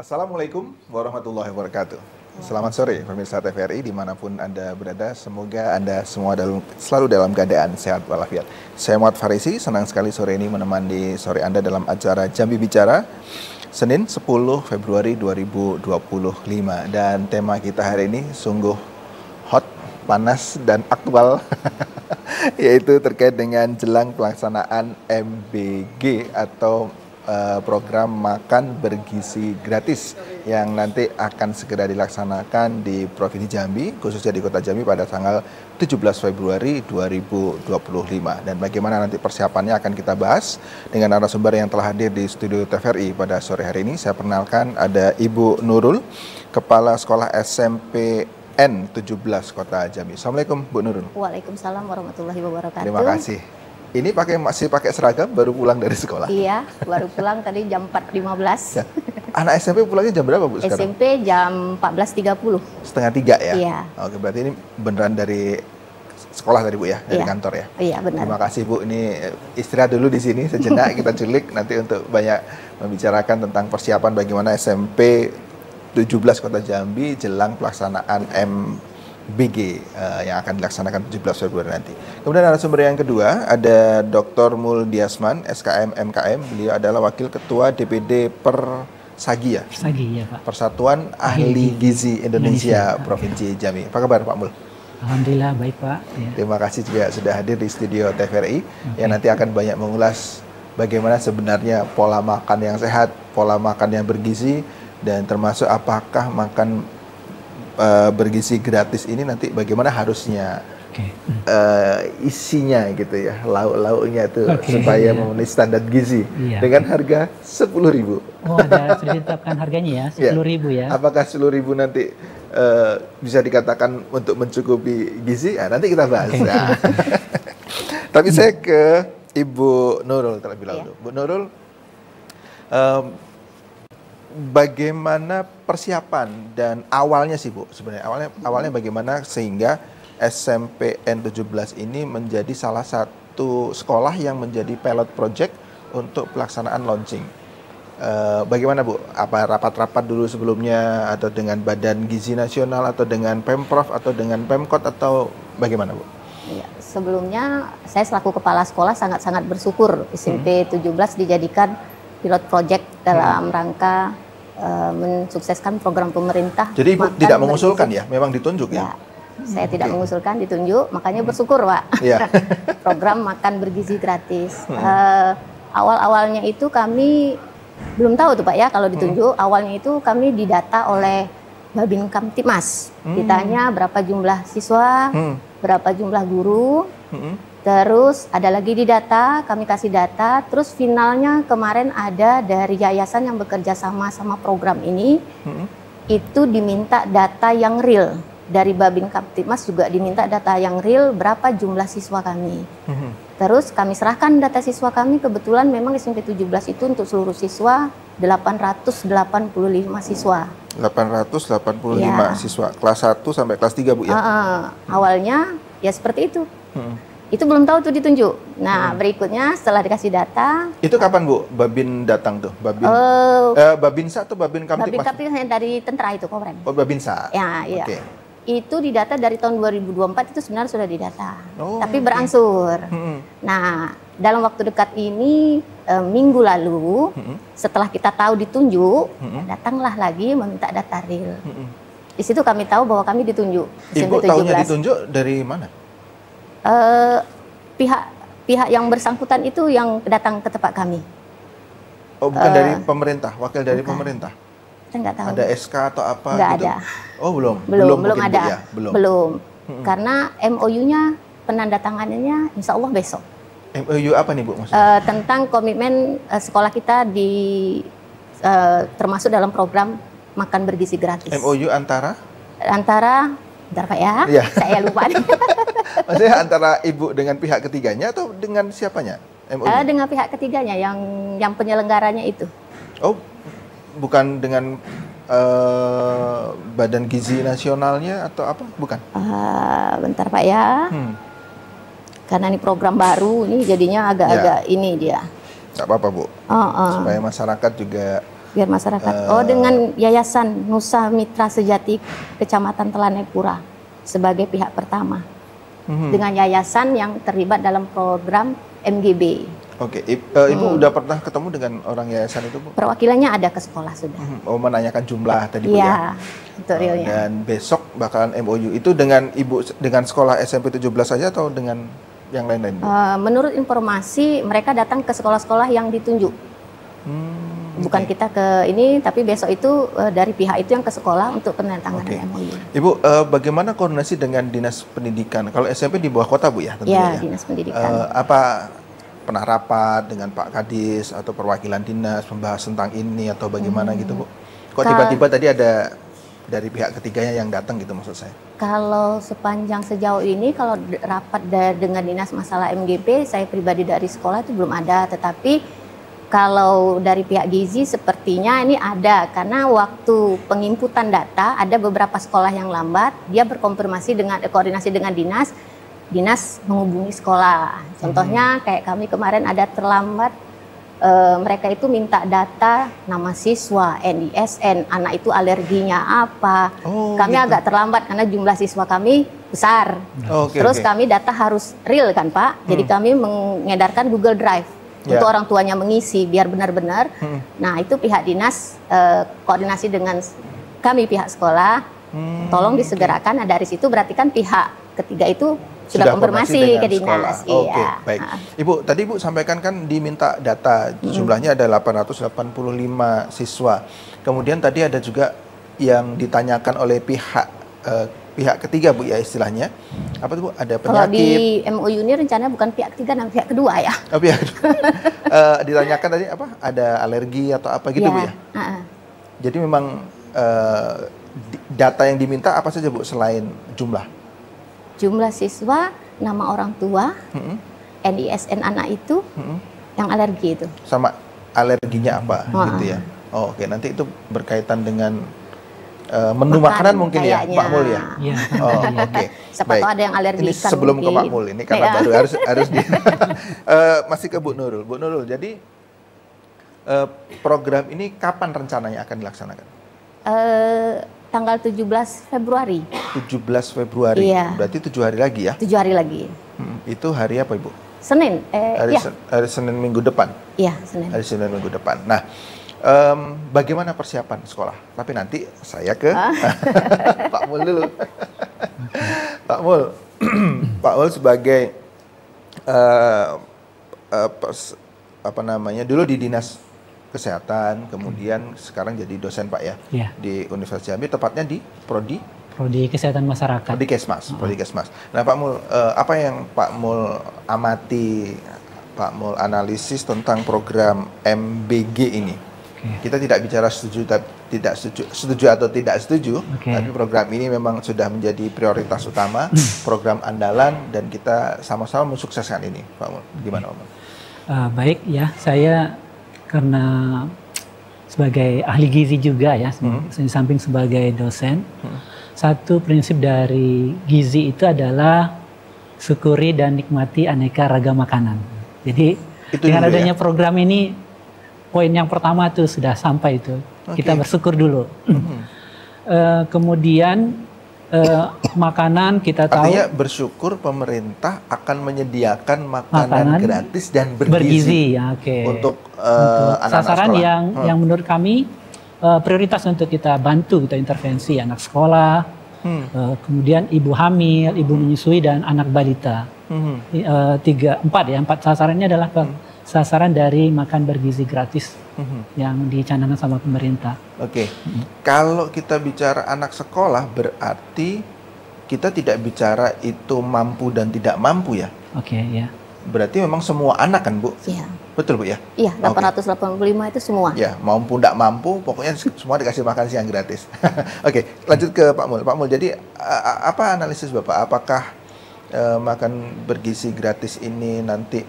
Assalamualaikum warahmatullahi wabarakatuh. Selamat sore pemirsa TVRI dimanapun Anda berada. Semoga Anda semua selalu dalam keadaan sehat walafiat. Saya Muhammad Farisi, senang sekali sore ini menemani sore Anda dalam acara Jambi Bicara Senin 10 Februari 2025. Dan tema kita hari ini sungguh hot, panas, dan aktual yaitu terkait dengan jelang pelaksanaan MBG atau program makan bergizi gratis yang nanti akan segera dilaksanakan di Provinsi Jambi, khususnya di Kota Jambi pada tanggal 17 Februari 2025. Dan bagaimana nanti persiapannya akan kita bahas dengan narasumber yang telah hadir di studio TVRI pada sore hari ini. Saya perkenalkan ada Ibu Nurul, Kepala Sekolah SMP N17 Kota Jambi. Assalamualaikum Bu Nurul. Waalaikumsalam warahmatullahi wabarakatuh. Terima kasih. Ini masih pakai seragam, baru pulang dari sekolah? Iya, baru pulang tadi jam 4.15. Ya. Anak SMP pulangnya jam berapa Bu sekarang? SMP jam 14.30. Setengah 3 ya? Iya. Oke, berarti ini beneran dari sekolah tadi Bu ya? Dari iya. kantor ya? Iya, benar. Terima kasih Bu, ini istirahat dulu di sini sejenak, kita culik nanti untuk banyak membicarakan tentang persiapan bagaimana SMP 17 Kota Jambi jelang pelaksanaan MBG yang akan dilaksanakan 17 Februari nanti. Kemudian narasumber yang kedua ada Dr. Muldiasman, SKM MKM. Beliau adalah Wakil Ketua DPD Persagi ya? Persagi ya Pak. Persatuan Ahli Gizi Indonesia Provinsi Jambi. Apa kabar Pak Mul? Alhamdulillah baik Pak. Ya. Terima kasih juga sudah hadir di studio TVRI yang nanti akan banyak mengulas bagaimana sebenarnya pola makan yang sehat, pola makan yang bergizi, dan termasuk apakah makan bergizi gratis ini nanti bagaimana harusnya isinya gitu ya, lauk-lauknya itu supaya memenuhi standar gizi dengan harga 10.000. Oh, sudah ditetapkan harganya ya, 10.000 ya. Apakah 10.000 nanti bisa dikatakan untuk mencukupi gizi? Nanti kita bahas. Tapi saya ke Ibu Nurul terlebih dahulu. Bu Nurul, bagaimana persiapan dan awalnya sih Bu sebenarnya awalnya bagaimana sehingga SMP N17 ini menjadi salah satu sekolah yang menjadi pilot project untuk pelaksanaan launching. Bagaimana Bu? Apa rapat-rapat dulu sebelumnya atau dengan Badan Gizi Nasional atau dengan Pemprov atau dengan Pemkot atau bagaimana Bu? Ya, sebelumnya saya selaku kepala sekolah sangat-sangat bersyukur SMP 17 dijadikan pilot project dalam rangka mensukseskan program pemerintah. Jadi Ibu tidak mengusulkan ya, memang ditunjuk ya? Saya tidak mengusulkan, ditunjuk, makanya bersyukur Pak. Ya. Program makan bergizi gratis. Awal-awalnya itu kami belum tahu tuh Pak ya kalau ditunjuk. Awalnya itu kami didata oleh Babin Kamtibmas. Ditanya berapa jumlah siswa, berapa jumlah guru. Terus ada lagi di data, kami kasih data, terus finalnya kemarin ada dari yayasan yang bekerja sama program ini, itu diminta data yang real. Dari Babin Kamtibmas juga diminta data yang real berapa jumlah siswa kami. Terus kami serahkan data siswa kami, kebetulan memang SMP 17 itu untuk seluruh siswa 885 siswa. 885 siswa, kelas 1 sampai kelas 3 Bu ya? Awalnya ya seperti itu. Itu belum tahu tuh ditunjuk. Nah, berikutnya setelah dikasih data. Itu kapan Bu Babin datang tuh? Babinsa atau Babin Kamtibmas? Babin Kamtibmas dari tentara itu kemarin. Oh, Babinsa. Ya, iya. Okay. Itu didata dari tahun 2024 itu sebenarnya sudah didata. Tapi berangsur. Nah, dalam waktu dekat ini minggu lalu setelah kita tahu ditunjuk, datanglah lagi meminta data real. Di situ kami tahu bahwa kami ditunjuk. Ibu tahunya ditunjuk dari mana? Pihak yang bersangkutan itu yang datang ke tempat kami. Oh, bukan dari pemerintah, wakil dari pemerintah? Saya nggak tahu. Ada SK atau apa? Nggak gitu? ada. Oh, belum ada. Ya? Belum. Karena MOU-nya penandatanganannya insya Allah besok. MOU apa nih Bu maksudnya? Tentang komitmen sekolah kita termasuk dalam program makan bergizi gratis. MOU antara bentar Pak ya. Saya lupa. Maksudnya antara Ibu dengan pihak ketiganya atau dengan siapanya? MOU? Dengan pihak ketiganya yang penyelenggaranya itu. Oh, bukan dengan Badan Gizi Nasionalnya atau apa? Bukan? Bentar Pak ya. Karena ini program baru, ini jadinya agak-agak ini dia. Nggak apa-apa Bu. Supaya masyarakat juga Biar masyarakat. Dengan Yayasan Nusa Mitra Sejati Kecamatan Telanepura sebagai pihak pertama. Dengan yayasan yang terlibat dalam program MGB. Oke, Ibu udah pernah ketemu dengan orang yayasan itu, Bu? Perwakilannya ada ke sekolah sudah. Menanyakan jumlah tadi, Bu, ya? Untuk realnya. Dan besok bakalan MOU itu dengan Ibu, dengan sekolah SMP 17 saja atau dengan yang lain-lain, Bu? Menurut informasi, mereka datang ke sekolah-sekolah yang ditunjuk. Bukan kita ke ini, tapi besok itu dari pihak itu yang ke sekolah untuk penandatanganan MOU. Ibu, bagaimana koordinasi dengan Dinas Pendidikan? Kalau SMP di bawah kota, Bu, ya? Tentunya, ya, Dinas Pendidikan. Apa pernah rapat dengan Pak Kadis atau perwakilan dinas membahas tentang ini atau bagaimana gitu, Bu? Kok tiba-tiba tadi ada dari pihak ketiganya yang datang gitu, maksud saya? Kalau sepanjang sejauh ini, kalau rapat dengan dinas masalah MGP, saya pribadi dari sekolah itu belum ada. Tetapi kalau dari pihak Gizi sepertinya ini ada, karena waktu penginputan data ada beberapa sekolah yang lambat, dia berkonfirmasi dengan koordinasi dengan dinas menghubungi sekolah. Contohnya kayak kami kemarin ada terlambat, mereka itu minta data nama siswa, NISN, anak itu alerginya apa. Kami gitu. Agak terlambat karena jumlah siswa kami besar. Terus kami data harus real kan, Pak. Jadi kami mengedarkan Google Drive untuk orang tuanya mengisi biar benar-benar. Nah, itu pihak dinas koordinasi dengan kami pihak sekolah. Tolong disegerakan. Nah, dari situ berarti kan pihak ketiga itu sudah konfirmasi ke dinas. Oke, baik. Ibu, tadi Ibu sampaikan kan diminta data, jumlahnya ada 885 siswa. Kemudian tadi ada juga yang ditanyakan oleh pihak ketiga, Bu, ya istilahnya. Apa tuh, Bu? Ada penyakit. Kalau di MOU ini rencananya bukan pihak ketiga, dan pihak kedua ya. Pihak kedua. Ditanyakan tadi apa? Ada alergi atau apa gitu, Bu, ya? Jadi memang data yang diminta apa saja, Bu, selain jumlah? Jumlah siswa, nama orang tua, NISN anak itu, yang alergi itu. Sama alerginya apa gitu ya? Oke, nanti itu berkaitan dengan menu makanan mungkin kayaknya. Ya, Pak Mul ya? Iya. Oke. Siapa tahu ada yang alergi ini ikan sebelum mungkin. Ke Pak Mul, ini karena baru harus di masih ke Bu Nurul. Bu Nurul, jadi program ini kapan rencananya akan dilaksanakan? Tanggal 17 Februari. 17 Februari, iya. Berarti 7 hari lagi ya? 7 hari lagi. Itu hari apa, Ibu? Senin. Hari Senin minggu depan? Iya, Senin. Hari Senin minggu depan. Nah, bagaimana persiapan sekolah? Tapi nanti saya ke Pak Mul dulu. Pak Mul, Pak Mul sebagai dulu di Dinas Kesehatan, kemudian sekarang jadi dosen, Pak, ya, di Universitas Jambi, tepatnya di Prodi Kesehatan Masyarakat. Prodi Kesmas. Nah, Pak Mul, apa yang Pak Mul amati, Pak Mul analisis tentang program MBG ini? Kita tidak bicara setuju atau tidak setuju, tapi program ini memang sudah menjadi prioritas utama, program andalan, dan kita sama-sama mensukseskan ini, Pak Mul. Gimana, Pak Mul? Baik ya, saya karena sebagai ahli gizi juga ya, di samping sebagai dosen, satu prinsip dari gizi itu adalah syukuri dan nikmati aneka ragam makanan. Jadi dengan adanya program ini, poin yang pertama itu sudah sampai itu, kita bersyukur dulu. Kemudian makanan kita tahu. Artinya bersyukur pemerintah akan menyediakan makanan gratis dan bergizi ya, untuk anak-anak sasaran sekolah. yang menurut kami prioritas untuk kita bantu, kita intervensi anak sekolah, kemudian ibu hamil, ibu menyusui, dan anak balita. Empat sasarannya adalah sasaran dari makan bergizi gratis yang dicanangkan sama pemerintah. Kalau kita bicara anak sekolah, berarti kita tidak bicara itu mampu dan tidak mampu ya? Berarti memang semua anak kan, Bu? Iya. Betul, Bu, ya? Iya, 885 itu semua. Ya, mampu tidak mampu, pokoknya semua dikasih makan siang gratis. Lanjut ke Pak Mul. Pak Mul, jadi apa analisis Bapak? Apakah makan bergizi gratis ini nanti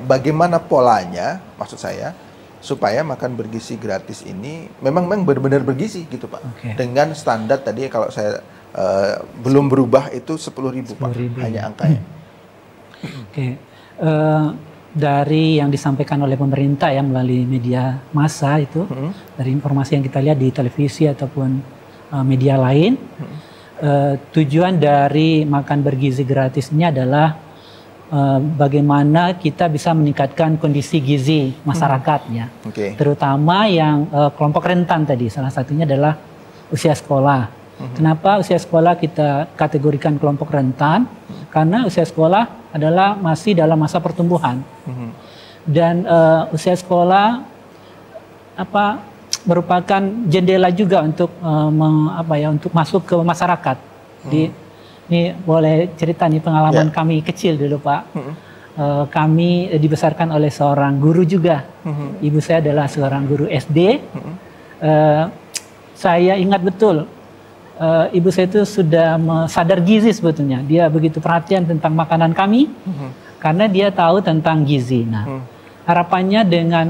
bagaimana polanya, maksud saya, supaya makan bergizi gratis ini memang benar-benar bergizi gitu, Pak. Dengan standar tadi kalau saya belum berubah itu 10.000, Pak, hanya angkanya. dari yang disampaikan oleh pemerintah ya melalui media massa itu, dari informasi yang kita lihat di televisi ataupun media lain, tujuan dari makan bergizi gratis ini adalah bagaimana kita bisa meningkatkan kondisi gizi masyarakatnya, terutama yang kelompok rentan tadi. Salah satunya adalah usia sekolah. Kenapa usia sekolah kita kategorikan kelompok rentan? Karena usia sekolah adalah masih dalam masa pertumbuhan, dan usia sekolah merupakan jendela juga untuk untuk masuk ke masyarakat. Ini boleh cerita nih pengalaman kami kecil dulu Pak. Kami dibesarkan oleh seorang guru juga. Ibu saya adalah seorang guru SD. Saya ingat betul, ibu saya itu sudah sadar gizi sebetulnya. Dia begitu perhatian tentang makanan kami, karena dia tahu tentang gizi. Nah, harapannya dengan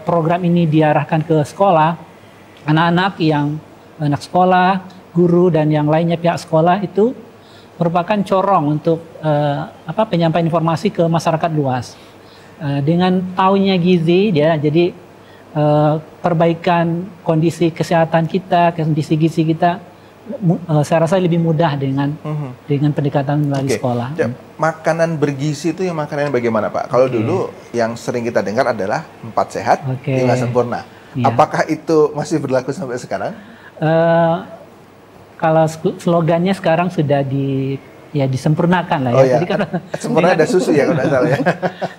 program ini diarahkan ke sekolah, anak-anak anak sekolah, guru dan yang lainnya pihak sekolah itu merupakan corong untuk penyampaian informasi ke masyarakat luas. Dengan taunya gizi, jadi perbaikan kondisi kesehatan kita, kondisi gizi kita, saya rasa lebih mudah dengan pendekatan melalui sekolah. Makanan bergizi itu yang makanan yang bagaimana Pak? Kalau dulu yang sering kita dengar adalah 4 sehat, 5 sempurna. Apakah itu masih berlaku sampai sekarang? Kalau slogannya sekarang sudah disempurnakan lah ya. Jadi kan sempurna ada susu ya kalau tidak salah ya.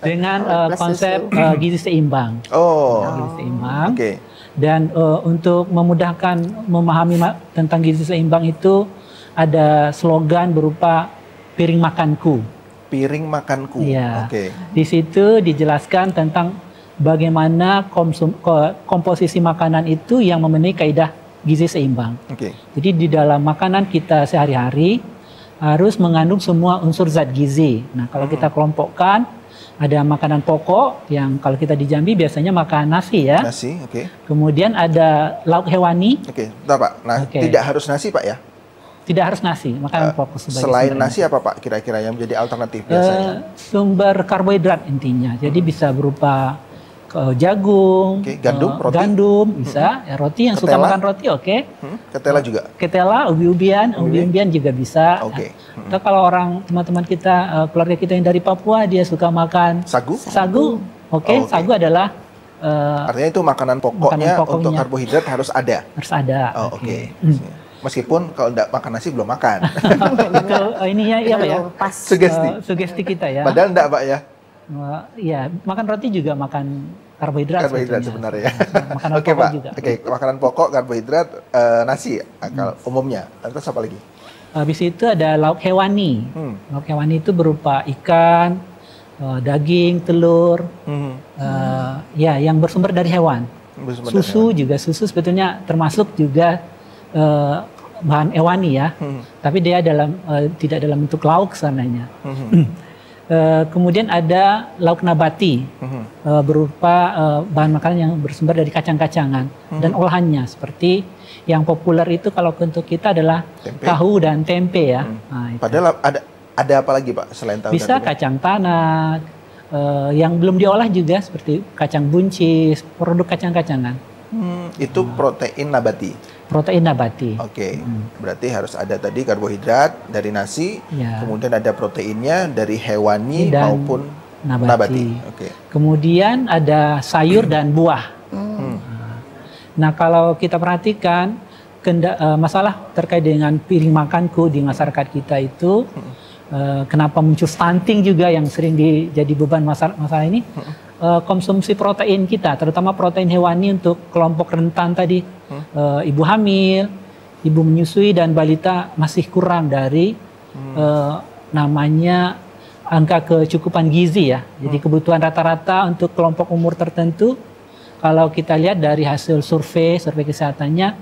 Dengan konsep gizi seimbang. Gizi seimbang. Dan untuk memudahkan memahami tentang gizi seimbang itu ada slogan berupa piring makanku. Piring makanku. Ya. Di situ dijelaskan tentang bagaimana komposisi makanan itu yang memenuhi kaidah gizi seimbang. Jadi di dalam makanan kita sehari-hari harus mengandung semua unsur zat gizi. Nah, kalau kita kelompokkan, ada makanan pokok yang kalau kita di Jambi biasanya makan nasi ya. Nasi, Kemudian ada lauk hewani. Bentar Pak. Nah, tidak harus nasi Pak ya? Tidak harus nasi, makanan pokok sebagai selain nasi apa Pak kira-kira yang menjadi alternatif biasanya? Sumber karbohidrat intinya. Jadi bisa berupa jagung, gandum, roti. Gandum bisa, roti yang suka makan roti, Ketela juga. Ketela, ubi-ubian juga bisa. Atau kalau teman-teman kita, keluarga kita yang dari Papua, dia suka makan sagu. Sagu adalah artinya itu makanan pokoknya untuk karbohidrat harus ada. Harus ada. Meskipun kalau tidak makan nasi belum makan. Ini ya Pak ya. Sugesti kita ya. Padahal enggak Pak ya. Ya, makan roti juga makan karbohidrat sebenarnya. Makanan pokok juga. Makanan pokok, karbohidrat, nasi umumnya. Terus apa lagi? Habis itu ada lauk hewani. Lauk hewani itu berupa ikan, daging, telur, yang bersumber dari hewan. Susu sebetulnya termasuk juga bahan hewani ya. Tapi dia tidak dalam bentuk lauk sebenarnya. Kemudian ada lauk nabati, berupa bahan makanan yang bersumber dari kacang-kacangan dan olahannya. Seperti yang populer itu kalau untuk kita adalah tahu dan tempe ya. Padahal ada apa lagi Pak selain tahu? Bisa kacang tanah, yang belum diolah juga seperti kacang buncis, produk kacang-kacangan. Itu protein nabati. Protein nabati. Berarti harus ada tadi karbohidrat dari nasi, kemudian ada proteinnya dari hewani dan maupun nabati. Kemudian ada sayur dan buah. Nah, kalau kita perhatikan masalah terkait dengan piring makanku di masyarakat kita itu, kenapa muncul stunting juga yang sering jadi beban masalah ini? Konsumsi protein kita, terutama protein hewani untuk kelompok rentan tadi, ibu hamil, ibu menyusui dan balita masih kurang dari namanya angka kecukupan gizi ya. Jadi kebutuhan rata-rata untuk kelompok umur tertentu, kalau kita lihat dari hasil survei kesehatannya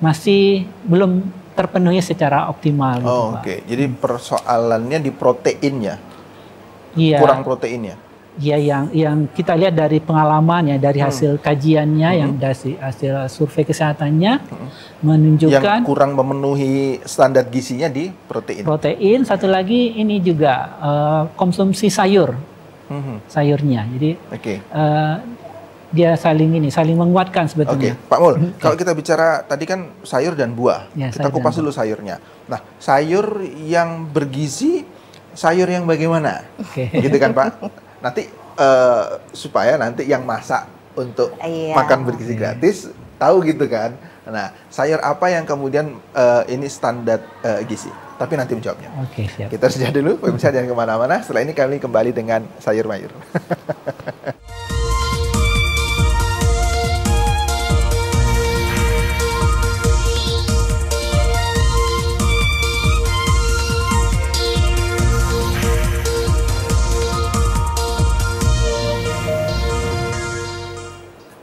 masih belum terpenuhi secara optimal. Jadi persoalannya di proteinnya, kurang proteinnya. Ya, yang kita lihat dari pengalaman ya, dari hasil kajiannya, yang dari hasil survei kesehatannya menunjukkan yang kurang memenuhi standar gizinya di protein. Satu lagi ini juga konsumsi sayur. sayurnya. Jadi dia saling menguatkan sebetulnya. Pak Mul, kalau kita bicara tadi kan sayur dan buah, Ya, kita kupas dulu sayurnya. Nah, sayur yang bergizi, sayur yang bagaimana? Gitu kan Pak? Nanti supaya nanti yang masak untuk makan bergizi gratis tahu gitu kan. Nah, sayur apa yang kemudian ini standar gizi? Tapi nanti menjawabnya. Siap. Kita sudah dulu, pemirsa jangan kemana-mana. Setelah ini kami kembali dengan sayur mayur.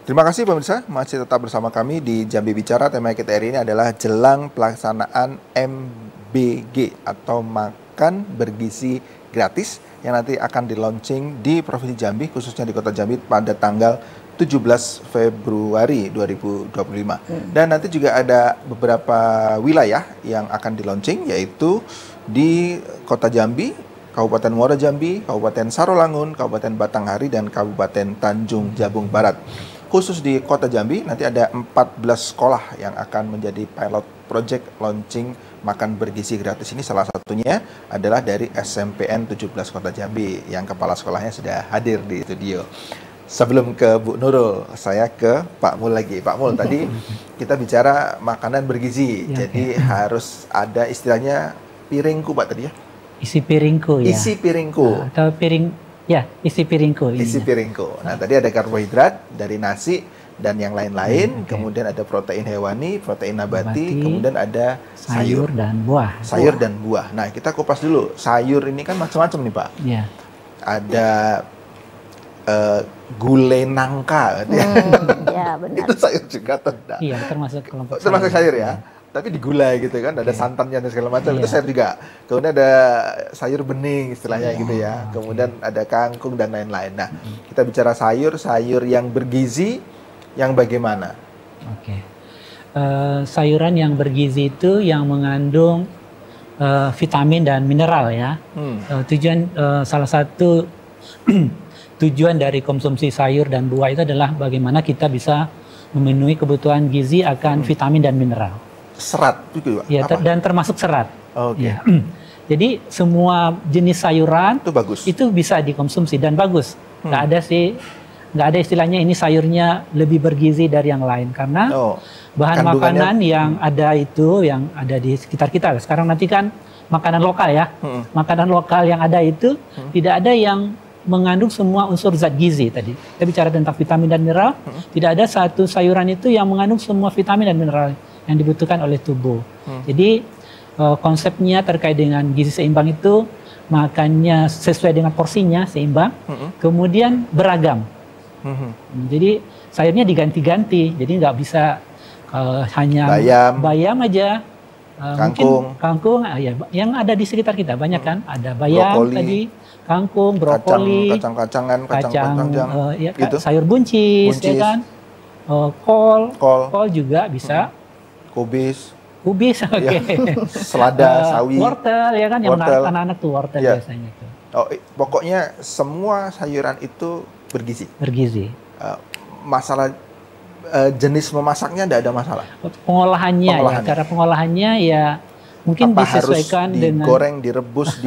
Terima kasih pemirsa, masih tetap bersama kami di Jambi Bicara. Tema kita hari ini adalah jelang pelaksanaan MBG atau Makan Bergizi Gratis yang nanti akan di-launching di Provinsi Jambi, khususnya di Kota Jambi pada tanggal 17 Februari 2025. Dan nanti juga ada beberapa wilayah yang akan di-launching, yaitu di Kota Jambi, Kabupaten Muara Jambi, Kabupaten Sarolangun, Kabupaten Batanghari, dan Kabupaten Tanjung Jabung Barat. Khusus di Kota Jambi, nanti ada 14 sekolah yang akan menjadi pilot project launching makan bergizi gratis ini. Salah satunya adalah dari SMPN 17 Kota Jambi, yang kepala sekolahnya sudah hadir di studio. Sebelum ke Bu Nurul, saya ke Pak Mul lagi. Pak Mul, tadi kita bicara makanan bergizi, jadi harus ada istilahnya piringku Pak tadi ya? Isi piringku ya. Isi piringku. Atau piring. Ya, isi piringku. Isi piringku. Nah, tadi ada karbohidrat dari nasi dan yang lain-lain. Kemudian ada protein hewani, protein nabati, kemudian ada sayur dan buah. Sayur dan buah. Nah, kita kupas dulu. Sayur ini kan macam-macam nih, Pak. Ya. Ada gulai nangka. Ya, benar. Itu sayur juga tidak? Iya, termasuk kelompok termasuk sayur ya. Tapi digulai gitu kan, ada santannya dan segala macam, itu sayur juga. Kemudian ada sayur bening istilahnya gitu ya. Kemudian ada kangkung dan lain-lain. Nah, kita bicara sayur yang bergizi, yang bagaimana? Sayuran yang bergizi itu yang mengandung vitamin dan mineral ya. Salah satu tujuan dari konsumsi sayur dan buah itu adalah bagaimana kita bisa memenuhi kebutuhan gizi akan vitamin dan mineral. Serat juga? Ya, dan termasuk serat. Ya. Jadi semua jenis sayuran itu bagus. Itu bisa dikonsumsi dan bagus. Nggak ada istilahnya ini sayurnya lebih bergizi dari yang lain, karena bahan makanan yang ada itu yang ada di sekitar kita. Sekarang nanti kan makanan lokal ya. Makanan lokal yang ada itu tidak ada yang mengandung semua unsur zat gizi tadi. Kita bicara tentang vitamin dan mineral, tidak ada satu sayuran itu yang mengandung semua vitamin dan mineral yang dibutuhkan oleh tubuh. Jadi konsepnya terkait dengan gizi seimbang itu makannya sesuai dengan porsinya seimbang, kemudian beragam. Jadi sayurnya diganti-ganti, jadi nggak bisa hanya bayam aja. Kangkung. Mungkin kangkung, ya, yang ada di sekitar kita banyak kan, ada bayam tadi, kangkung, brokoli, kacang-kacangan, ya, gitu. sayur buncis. Ya kan, kol juga bisa. Kubis, selada, sawi, wortel ya kan, yang anak-anak tuh wortel biasanya tuh. Pokoknya semua sayuran itu bergizi. Masalah jenis memasaknya tidak ada masalah. Pengolahannya ya, cara pengolahannya ya mungkin disesuaikan dengan digoreng, direbus,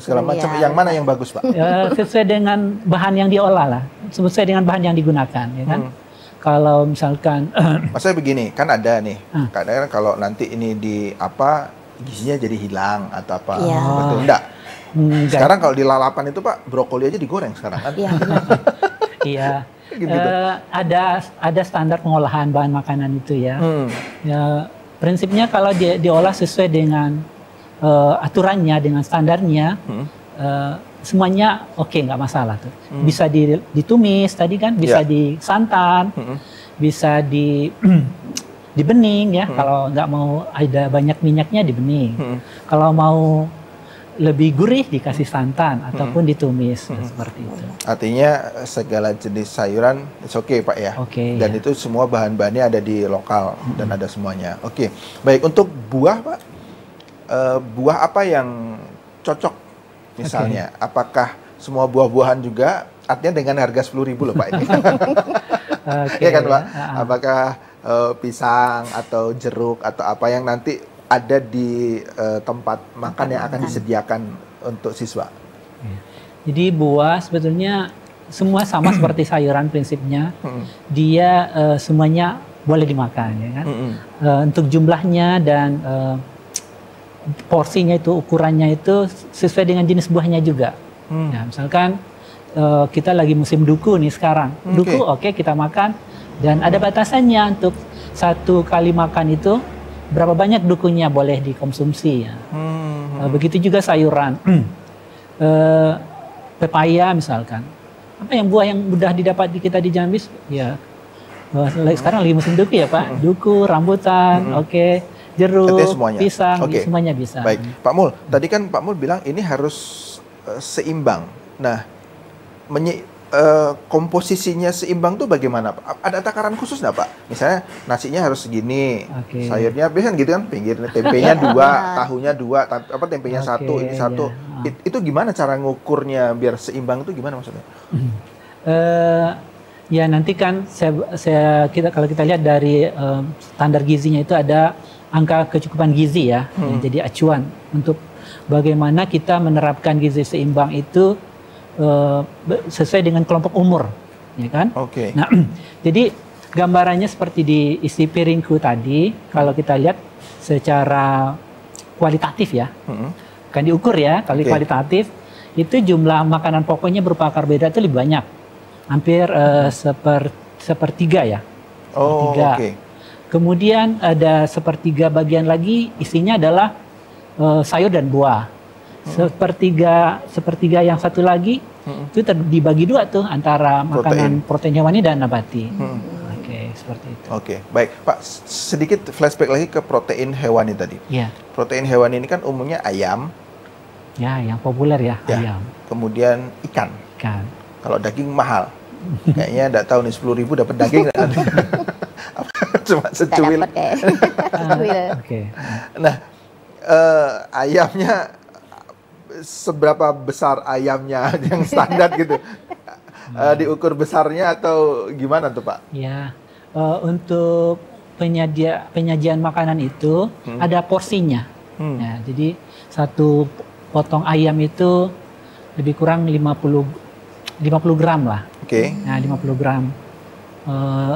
segala macam. Yang mana yang bagus, Pak? Sesuai dengan bahan yang diolah lah, sesuai dengan bahan yang digunakan, ya kan. Kalau misalkan, maksudnya begini, kan ada nih, kadang-kadang kalau nanti ini gizinya jadi hilang atau apa, betul enggak? Sekarang kalau di lalapan itu Pak, brokoli aja digoreng sekarang kan? Iya, benar. Iya. Gitu. Ada standar pengolahan bahan makanan itu ya. Ya, prinsipnya kalau diolah sesuai dengan aturannya, dengan standarnya, semuanya nggak masalah tuh. Bisa ditumis tadi kan, bisa disantan, bisa dibening ya. Kalau nggak mau ada banyak minyaknya dibening. Kalau mau lebih gurih dikasih santan ataupun ditumis seperti itu. Artinya segala jenis sayuran it's okay Pak ya. Dan itu semua bahan-bahannya ada di lokal dan ada semuanya. Baik, untuk buah Pak, buah apa yang cocok misalnya? Apakah semua buah-buahan juga, artinya dengan harga 10.000 loh Pak ini. Oke, Iya kan Pak? ya. Apakah pisang atau jeruk atau apa yang nanti ada di tempat makan yang akan disediakan untuk siswa? Ya. Jadi buah sebetulnya semua sama seperti sayuran prinsipnya. Dia semuanya boleh dimakan, ya kan? Untuk jumlahnya dan porsinya itu, ukurannya itu sesuai dengan jenis buahnya juga. Ya, misalkan kita lagi musim duku nih sekarang. Duku oke, kita makan. Dan ada batasannya untuk satu kali makan itu berapa banyak dukunya boleh dikonsumsi. Ya. Begitu juga sayuran. Pepaya misalkan. Apa yang buah yang mudah didapat kita di Jambi? Ya, sekarang lagi musim duku ya Pak. Duku, rambutan, jeruk, semuanya. pisang, semuanya bisa. Baik, Pak Mul. Tadi kan Pak Mul bilang ini harus seimbang. Nah, komposisinya seimbang tuh bagaimana Pak? Ada takaran khusus nggak Pak? Misalnya nasinya harus segini, sayurnya biasanya gitu kan, pinggirnya tempenya 2, tahunya 2, tempenya 1, ini 1. Itu gimana cara ngukurnya biar seimbang itu gimana maksudnya? Ya nanti kan kalau kita lihat dari standar gizinya itu ada angka kecukupan gizi ya, yang jadi acuan untuk bagaimana kita menerapkan gizi seimbang itu sesuai dengan kelompok umur, ya kan? Nah, jadi gambarannya seperti di isi piringku tadi, kalau kita lihat secara kualitatif ya, kan diukur ya, kalau kualitatif itu jumlah makanan pokoknya berupa karbohidrat itu lebih banyak, hampir sepertiga ya. Kemudian ada sepertiga bagian lagi isinya adalah sayur dan buah. Sepertiga yang satu lagi itu dibagi 2 tuh antara makanan protein hewani dan nabati. Seperti itu. Baik Pak, sedikit flashback lagi ke protein hewani tadi. Protein hewani ini kan umumnya ayam. Ya, yang populer ya, ayam. Kemudian ikan. Kalau daging mahal. Kayaknya enggak tahu nih 10.000 dapat daging. Cuma secuil. Nah, ayamnya seberapa besar ayamnya yang standar gitu? Diukur besarnya atau gimana tuh Pak? Ya, untuk penyajian makanan itu ada porsinya. Ya, jadi satu potong ayam itu lebih kurang 50 gram lah. Nah, 50 gram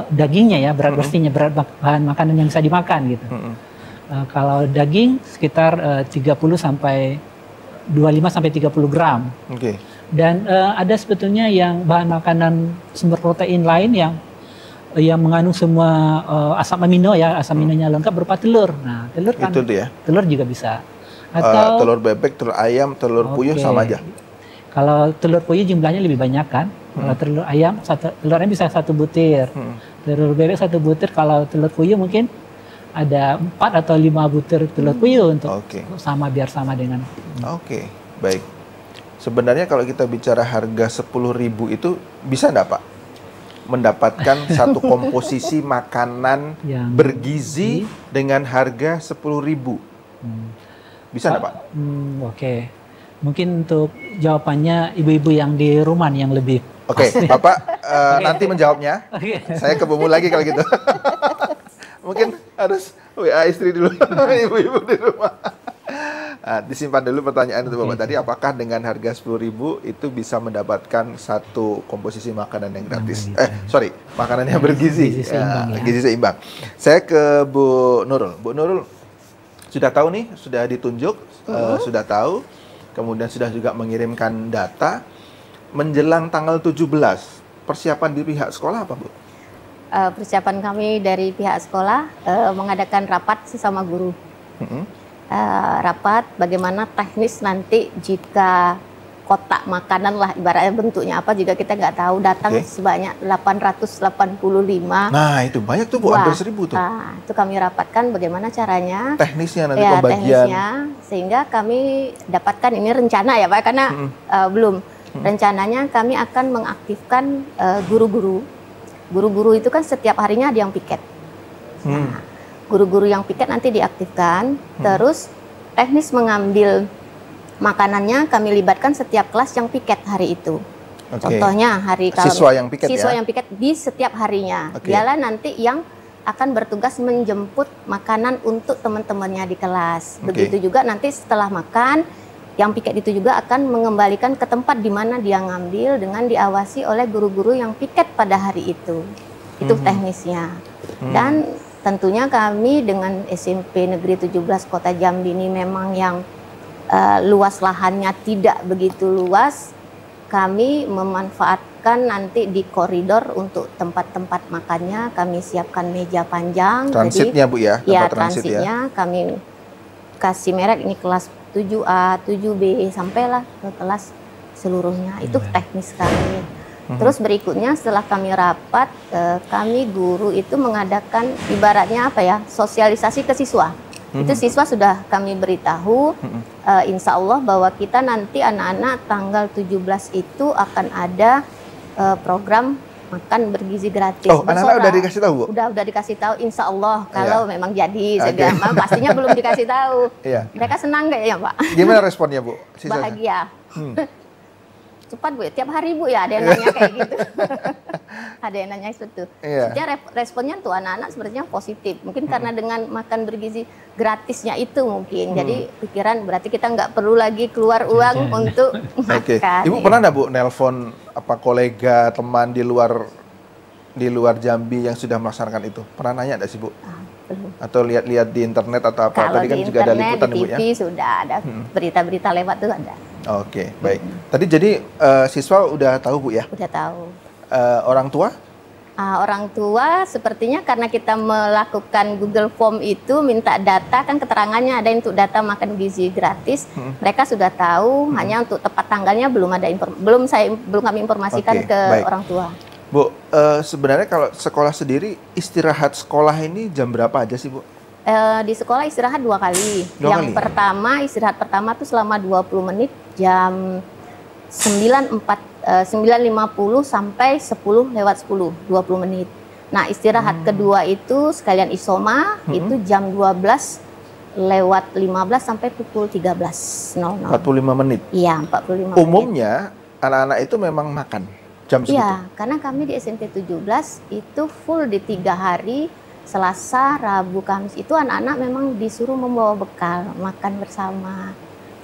dagingnya ya, berat bersihnya, berat bahan makanan yang bisa dimakan gitu. Kalau daging sekitar 25 sampai 30 gram. Dan ada sebetulnya yang bahan makanan sumber protein lain yang mengandung semua asam amino ya, asam aminonya lengkap berupa telur. Nah, telur kan telur juga bisa. Atau telur bebek, telur ayam, telur puyuh sama aja. Kalau telur puyuh jumlahnya lebih banyak kan. Kalau telur ayam telurnya bisa 1 butir. Telur bebek 1 butir, kalau telur puyuh mungkin ada 4 atau 5 butir telur puyuh untuk biar sama dengan. Baik. Sebenarnya kalau kita bicara harga 10.000 itu bisa enggak Pak mendapatkan satu komposisi makanan yang bergizi dengan harga 10.000? Bisa enggak Pak? Mungkin untuk jawabannya ibu-ibu yang di rumah yang lebih. Bapak nanti menjawabnya. Saya ke Bu Mul lagi kalau gitu. Mungkin harus WA istri dulu, ibu-ibu di rumah. Disimpan dulu pertanyaan itu Bapak tadi, apakah dengan harga 10.000 itu bisa mendapatkan satu komposisi makanan yang gratis? Makanan yang bergizi, gizi seimbang. Saya ke Bu Nurul. Bu Nurul, sudah tahu nih, sudah ditunjuk, sudah tahu, kemudian sudah juga mengirimkan data. Menjelang tanggal 17, persiapan di pihak sekolah apa Bu? Persiapan kami dari pihak sekolah mengadakan rapat sesama guru. Rapat bagaimana teknis nanti jika kotak makanan lah ibaratnya bentuknya apa juga kita nggak tahu, datang sebanyak 885. Nah itu banyak tuh Bu, hampir 1.000 tuh. Itu kami rapatkan bagaimana caranya. Teknisnya nanti pembagian. Teknisnya, sehingga kami dapatkan ini rencana ya Pak, karena belum. Rencananya kami akan mengaktifkan guru-guru. Guru-guru itu kan setiap harinya ada yang piket. Nah, guru-guru yang piket nanti diaktifkan, terus teknis mengambil makanannya kami libatkan setiap kelas yang piket hari itu. Oke. Contohnya hari kalau Siswa yang piket siswa ya? yang piket di setiap harinya. Oke. Dialah nanti yang akan bertugas menjemput makanan untuk teman-temannya di kelas. Oke. Begitu juga nanti setelah makan, yang piket itu juga akan mengembalikan ke tempat di mana dia ngambil dengan diawasi oleh guru-guru yang piket pada hari itu. Itu teknisnya. Dan tentunya kami dengan SMP Negeri 17 Kota Jambi ini memang yang luas lahannya tidak begitu luas, kami memanfaatkan nanti di koridor untuk tempat-tempat makannya, kami siapkan meja panjang. Transitnya jadi, Bu ya? Ya, Tempat transit ya? transitnya kami kasih merek ini kelas 7A, 7B, sampailah ke kelas seluruhnya. Itu teknis kami. Terus berikutnya setelah kami rapat, kami guru itu mengadakan ibaratnya apa ya, sosialisasi ke siswa. Itu siswa sudah kami beritahu, insya Allah bahwa kita nanti anak-anak tanggal 17 itu akan ada program makan bergizi gratis. Oh, anak-anak udah dikasih tahu, Bu? Udah dikasih tahu, insya Allah kalau memang jadi. Saya bilang, pastinya belum dikasih tahu. Iya. Mereka senang nggak ya, Pak? Gimana responnya, Bu? Sisanya? Bahagia. Cepat Bu, tiap hari Bu ya ada yang nanya kayak gitu. Ada yang nanya itu. Iya. Sebenarnya responnya tuh anak-anak sebenarnya positif. Mungkin karena dengan makan bergizi gratisnya itu mungkin. Jadi pikiran berarti kita nggak perlu lagi keluar uang untuk Oke. makan. Ibu pernah nggak Bu nelpon apa kolega, teman di luar Jambi yang sudah melaksanakan itu? Pernah nanya nggak sih Bu? Belum. Atau lihat-lihat di internet atau apa? Kalau Tadi kan di juga ada internet, liputan di Bu ya? TV sudah ada berita-berita lewat tuh ada. Oke, baik. Tadi jadi siswa udah tahu Bu ya? Udah tahu. Orang tua? Orang tua sepertinya karena kita melakukan Google Form itu minta data kan keterangannya ada untuk data makan gizi gratis. Mereka sudah tahu, hanya untuk tepat tanggalnya belum ada belum kami informasikan Oke, ke baik. orang tua. Bu, sebenarnya kalau sekolah sendiri istirahat sekolah ini jam berapa aja sih Bu? Di sekolah istirahat 2 kali. Dua Yang kali? pertama istirahat pertama tuh selama 20 menit jam 9.50 sampai 10 lewat 10, 20 menit. Nah, istirahat kedua itu sekalian isoma itu jam 12 lewat 15 sampai pukul 13.00. 45 menit. Iya, 45 menit. Umumnya anak-anak itu memang makan jam segitu. Iya, karena kami di SMP 17 itu full di 3 hari, Selasa, Rabu, Kamis itu anak-anak memang disuruh membawa bekal makan bersama.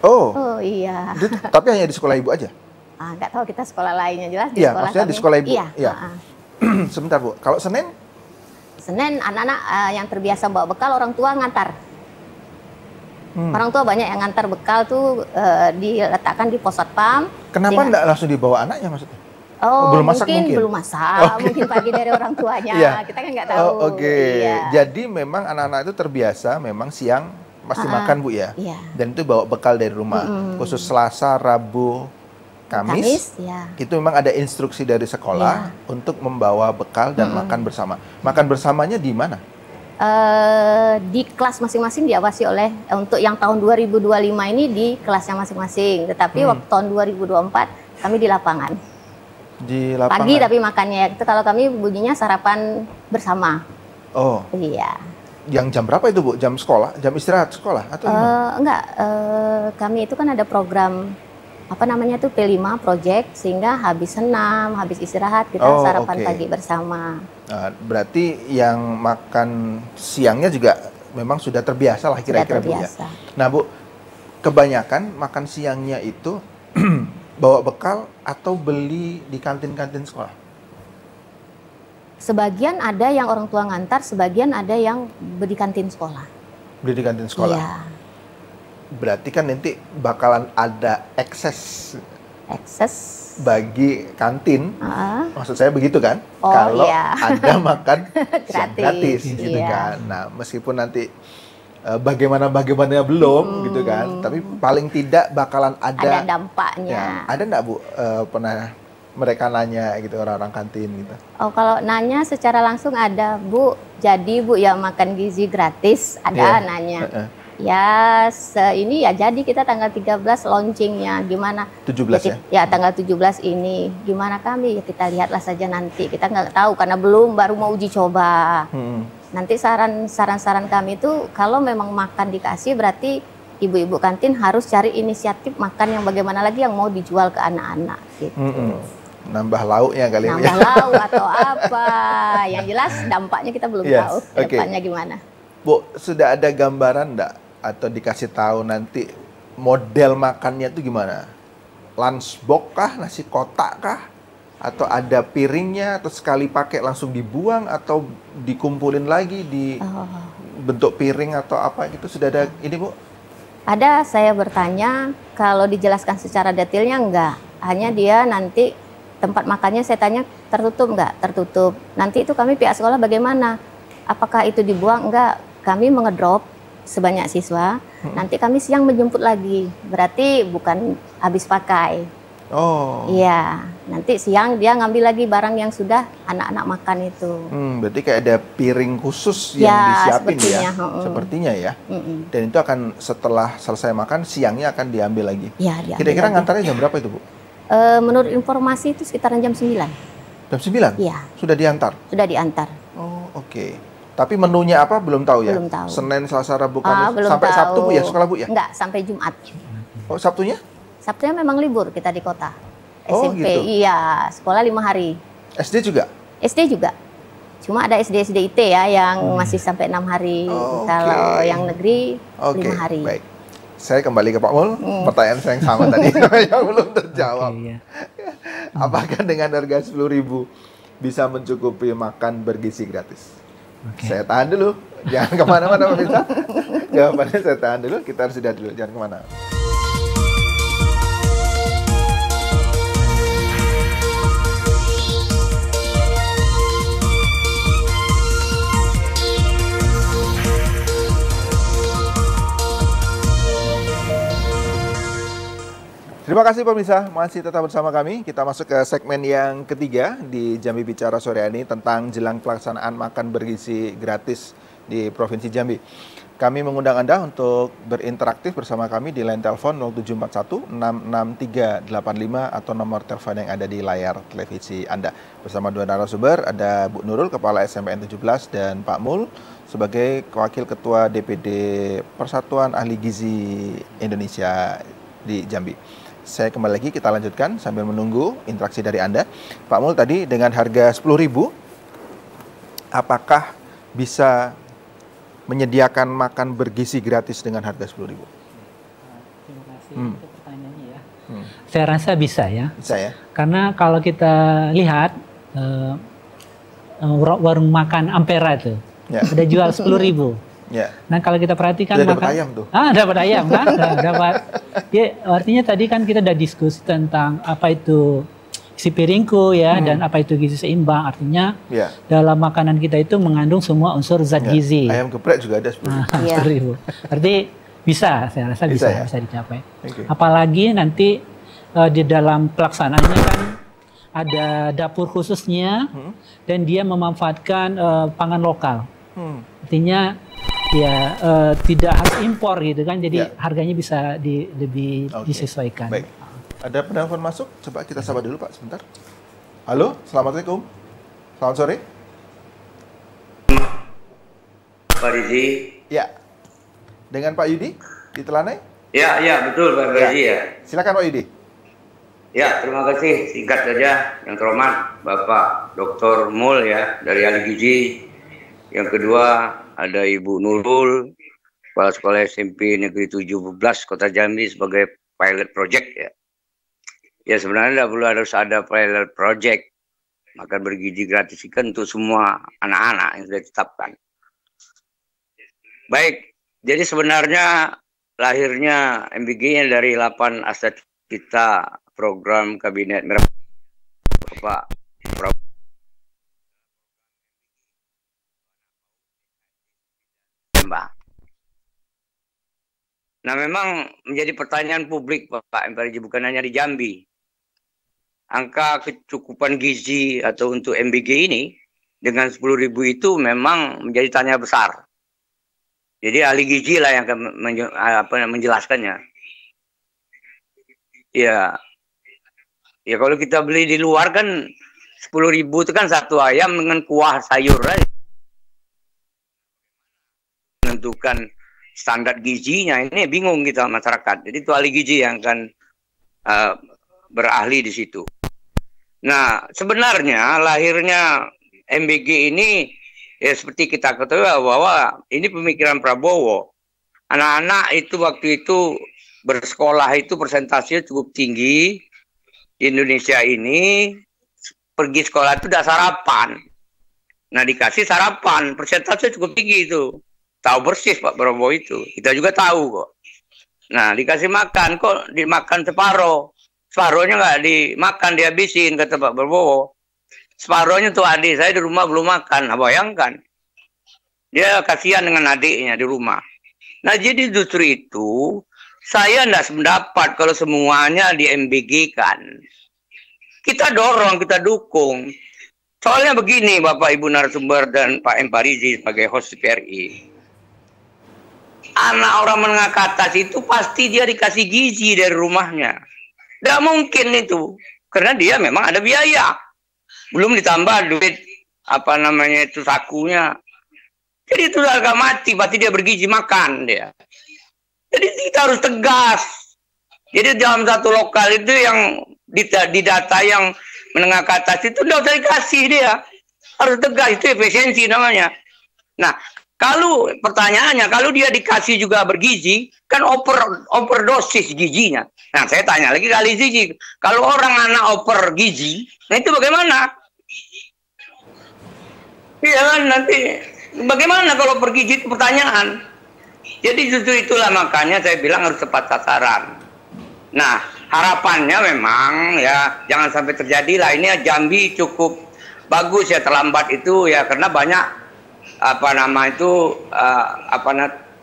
Oh, Oh iya. tapi hanya di sekolah Ibu aja? Nggak tahu kita sekolah lainnya, jelas di Iya, sekolah maksudnya kami. di sekolah Ibu? Iya. Iya. Sebentar Bu, kalau Senin? Senin anak-anak yang terbiasa bawa bekal orang tua ngantar. Orang tua banyak yang ngantar bekal tuh diletakkan di pos satpam. Kenapa enggak langsung dibawa anaknya maksudnya? Oh, belum masak mungkin? belum masak, Oke. mungkin pagi dari orang tuanya. Iya. Kita kan nggak tahu. Oh, oke. Iya. Jadi memang anak-anak itu terbiasa memang siang pasti makan Bu ya? Iya. Dan itu bawa bekal dari rumah. Khusus Selasa, Rabu, Kamis, ya. itu memang ada instruksi dari sekolah untuk membawa bekal dan makan bersama. Makan bersamanya di mana? Di kelas masing-masing diawasi oleh untuk yang tahun 2025 ini di kelasnya masing-masing. Tetapi waktu tahun 2024 kami di lapangan. Di lapangan? Pagi tapi makannya itu kalau kami bunyinya sarapan bersama. Oh, Iya. yang jam berapa itu Bu? Jam sekolah? Jam istirahat sekolah? Atau gimana? Enggak, kami itu kan ada program apa namanya tuh P5 project, sehingga habis senam, habis istirahat kita sarapan oke. pagi bersama. Nah, berarti yang makan siangnya juga memang sudah terbiasa lah kira-kira Bu ya? terbiasa. Nah Bu, kebanyakan makan siangnya itu bawa bekal atau beli di kantin-kantin sekolah? Sebagian ada yang orang tua ngantar, sebagian ada yang di kantin sekolah. Beli di kantin sekolah? Iya. Berarti kan nanti bakalan ada ekses bagi kantin. Maksud saya begitu kan? Oh, kalau iya. ada makan siang Gratis, gratis gitu iya. kan. Nah, meskipun nanti bagaimana gitu gitu kan, tapi paling tidak bakalan Ada ada dampaknya. ya, ada enggak Bu pernah mereka nanya gitu orang-orang kantin gitu? Oh, kalau nanya secara langsung ada, Bu. Jadi Bu ya makan gizi gratis, ada Iya. nanya. Ya, ini ya jadi kita tanggal 13 launchingnya gimana? 17 ya? Ya, tanggal 17 ini. Gimana kami? Ya kita lihatlah saja nanti. Kita nggak tahu karena baru mau uji coba. Nanti saran-saran kami itu kalau memang makan dikasih berarti ibu-ibu kantin harus cari inisiatif makan yang bagaimana lagi yang mau dijual ke anak-anak gitu. Nambah lauknya kali ini. Nambah lauk atau apa. Yang jelas dampaknya kita belum tahu depannya gimana. Bu, sudah ada gambaran enggak atau dikasih tahu nanti model makannya itu gimana? Lunchbox kah, nasi kotak kah? Atau ada piringnya atau sekali pakai langsung dibuang atau dikumpulin lagi di bentuk piring atau apa gitu, sudah ada ini Bu? Ada, saya bertanya, kalau dijelaskan secara detailnya enggak. Hanya dia nanti tempat makannya saya tanya tertutup enggak? Tertutup. Nanti itu kami pihak sekolah bagaimana? Apakah itu dibuang? Enggak. Kami mengedrop sebanyak siswa. Nanti kami siang menjemput lagi. Berarti bukan habis pakai. Oh. Iya. Nanti siang dia ngambil lagi barang yang sudah anak-anak makan itu. Berarti kayak ada piring khusus yang disiapin ya? Sepertinya ya. Dan itu akan setelah selesai makan, siangnya akan diambil lagi? Iya. Kira-kira ngantarnya jam berapa itu Bu? Menurut informasi itu sekitaran jam 9. Jam 9? Iya. Sudah diantar? Sudah diantar. Oh, oke. Tapi menunya apa belum tahu ya? Belum tahu. Senin, Selasa, Rabu, Kamis, belum sampai tahu. Sabtu Bu ya, sekolah Bu ya? Enggak, sampai Jumat. Oh, Sabtunya? Sabtunya memang libur kita di kota. Oh, SMP, gitu. iya, sekolah 5 hari. SD juga? SD juga. Cuma ada SD IT ya yang masih sampai 6 hari. Oh, kalau yang negeri 5 hari. Baik. Saya kembali ke Pak Mul. Pertanyaan saya yang sama tadi yang belum terjawab. Apakah dengan harga 10.000 bisa mencukupi makan bergizi gratis? Saya tahan dulu. Jangan kemana-mana Pak Bisa. Jawabannya saya tahan dulu. Kita harus lihat dulu. Jangan kemana. Terima kasih pemirsa, masih tetap bersama kami. Kita masuk ke segmen yang ketiga di Jambi Bicara sore ini tentang jelang pelaksanaan makan bergizi gratis di Provinsi Jambi. Kami mengundang Anda untuk berinteraktif bersama kami di line telepon 0741 66385 atau nomor telepon yang ada di layar televisi Anda. Bersama dua narasumber, ada Bu Nurul, Kepala SMPN 17, dan Pak Mul sebagai Wakil Ketua DPD Persatuan Ahli Gizi Indonesia di Jambi. Saya kembali lagi, kita lanjutkan sambil menunggu interaksi dari Anda. Pak Mul, tadi dengan harga 10.000, apakah bisa menyediakan makan bergizi gratis dengan harga 10.000? Terima kasih untuk pertanyaannya ya. Saya rasa bisa ya. Bisa ya? Karena kalau kita lihat warung makan Ampera itu, udah jual 10.000. Ya. Nah kalau kita perhatikan dapat ayam tuh. Dapat ayam kan, dapat. Ya, artinya tadi kan kita udah diskusi tentang apa itu isi piringku ya dan apa itu gizi seimbang. Artinya dalam makanan kita itu mengandung semua unsur zat gizi. Ayam geprek juga ada 10.000. Berarti bisa, saya rasa bisa dicapai. Okay. Apalagi nanti di dalam pelaksanaannya kan ada dapur khususnya dan dia memanfaatkan pangan lokal. Artinya ya tidak harus impor gitu kan, jadi harganya bisa lebih disesuaikan. Baik. Ada penelpon masuk, coba kita sabar dulu Pak sebentar. Halo, Assalamualaikum. Selamat sore. Pak Rizi. Ya. Dengan Pak Yudi di Telanai? Ya, betul Pak Rizi ya. Silakan Pak Yudi. Ya, terima kasih. Singkat saja, yang terhormat Bapak Dr. Mul ya dari Ahli Gizi. Yang kedua ada Ibu Nurul, Kepala Sekolah SMP Negeri 17 Kota Jambi sebagai pilot project ya. Ya sebenarnya tidak perlu harus ada pilot project. Makan bergizi gratis kan untuk semua anak-anak yang sudah ditetapkan. Baik, jadi sebenarnya lahirnya MBG-nya dari 8 aset kita program Kabinet Merah Pak Nah memang menjadi pertanyaan publik Pak MPRJ bukan hanya di Jambi. Angka kecukupan gizi atau untuk MBG ini dengan 10.000 itu memang menjadi tanya besar. Jadi ahli gizi lah yang akan menjelaskannya. Ya kalau kita beli di luar kan 10.000 itu kan satu ayam dengan kuah sayur aja. Menentukan standar gizinya, ini bingung kita masyarakat. Jadi itu ahli gizi yang akan berahli di situ. Nah, sebenarnya lahirnya MBG ini ya seperti kita ketahui bahwa ini pemikiran Prabowo. Anak-anak itu waktu itu bersekolah itu persentasenya cukup tinggi di Indonesia ini. Pergi sekolah itu udah sarapan. Nah, dikasih sarapan, persentasenya cukup tinggi itu. Tahu persis Pak Prabowo itu. Kita juga tahu kok. Nah, dikasih makan kok dimakan separuh. Separuhnya nggak dimakan, dihabisin, kata Pak Prabowo. Separuhnya tuh adik saya di rumah belum makan. Nah, bayangkan. Dia kasihan dengan adiknya di rumah. Nah, jadi justru itu, saya tidak sependapat kalau semuanya di MBG kan. Kita dorong, kita dukung. Soalnya begini, Bapak Ibu narasumber dan Pak M. Farizi sebagai host PRI. Anak orang menengah ke atas itu pasti dia dikasih gizi dari rumahnya. Tidak mungkin itu, karena dia memang ada biaya. Belum ditambah duit apa namanya itu sakunya. Jadi itu harga mati, pasti dia bergizi makan dia. Jadi kita harus tegas. Jadi dalam satu lokal itu yang di data yang menengah ke atas itu tidak usah dikasih dia. Harus tegas, itu efisiensi namanya. Nah, kalau pertanyaannya, kalau dia dikasih juga bergizi, kan overdosis gizinya. Nah, saya tanya lagi kali gizi. Kalau orang anak over gizi, nah itu bagaimana? Iya kan, nanti bagaimana kalau bergizi itu pertanyaan. Jadi justru itulah makanya saya bilang harus tepat sasaran. Nah, harapannya memang ya jangan sampai terjadi lah. Ini Jambi cukup bagus ya, terlambat itu ya karena banyak